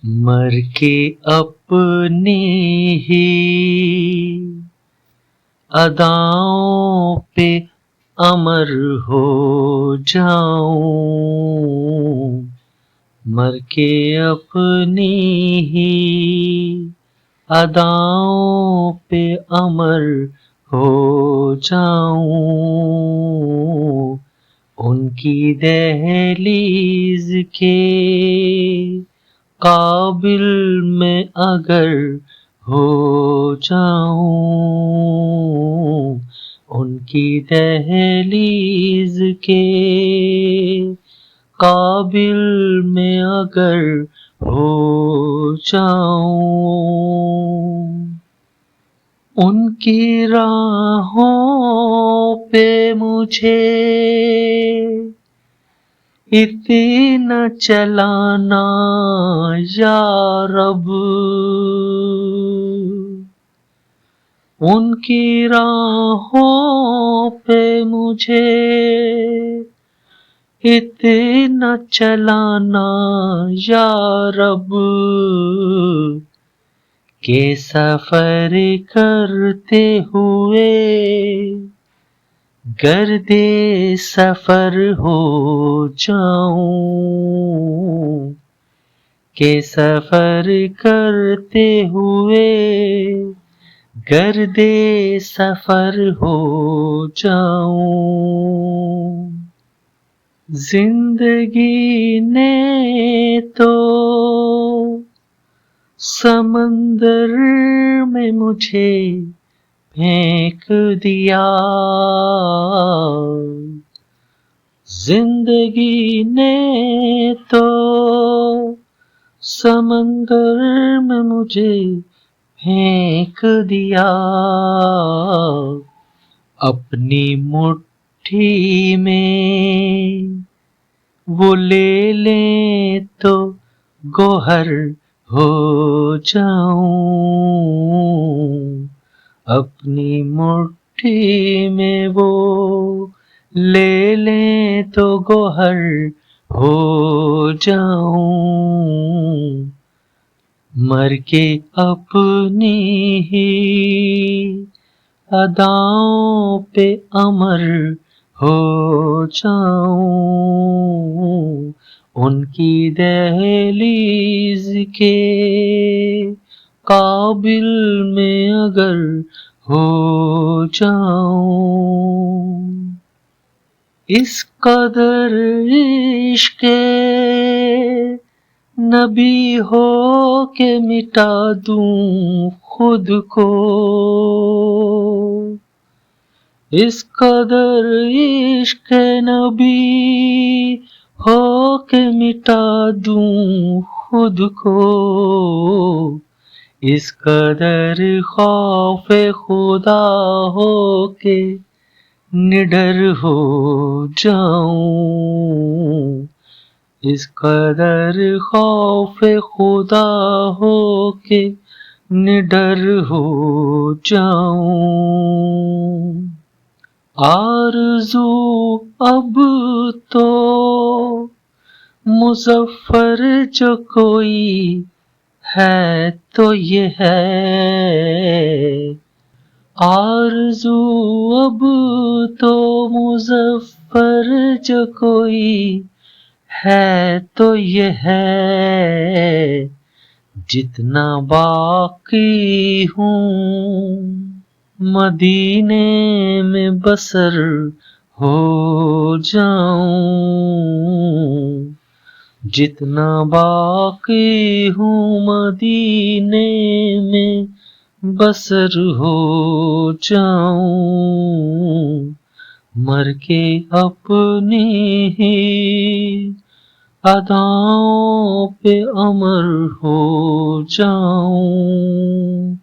مر کے اپنی ہی اداؤں پہ امر ہو جاؤں، مر کے اپنی ہی اداؤں پہ امر ہو جاؤں، ان کی دہلیز کے قابل میں اگر ہو جاؤں، ان کی دہلیز کے قابل میں اگر ہو جاؤں، ان کی راہوں پہ مجھے اتنا چلانا یا رب، ان کی راہوں پہ مجھے اتنا چلانا یا رب، کہ سفر کرتے ہوئے گرد سفر ہو جاؤں، کہ سفر کرتے ہوئے گرد سفر ہو جاؤں، زندگی نے تو سمندر میں مجھے پھینک دیا، زندگی نے تو سمندر میں مجھے پھینک دیا، اپنی مٹھی میں وہ لے لیں تو گوہر ہو جاؤں، اپنی مٹھی میں وہ لے لیں تو گوہر ہو جاؤں، مر کے اپنی ہی اداؤں پہ امر ہو جاؤں، ان کی دہلیز کے قابل میں اگر ہو جاؤں، اس قدر عشق نبی ہو کہ مٹا دوں خود کو، اس قدر عشق نبی ہو کہ مٹا دوں خود کو، اس قدر خوف خدا ہو کہ نڈر ہو جاؤں، اس قدر خوف خدا ہو کہ نڈر ہو جاؤں، آرزو اب تو مظفر جو کوئی ہے تو یہ ہے، آرزو اب تو مظفر جو کوئی ہے تو یہ ہے، جتنا باقی ہوں مدینے میں بسر ہو جاؤں، جتنا باقی ہوں مدینے میں بسر ہو جاؤں، مر کے اپنی ہی اداؤں پہ امر ہو جاؤں۔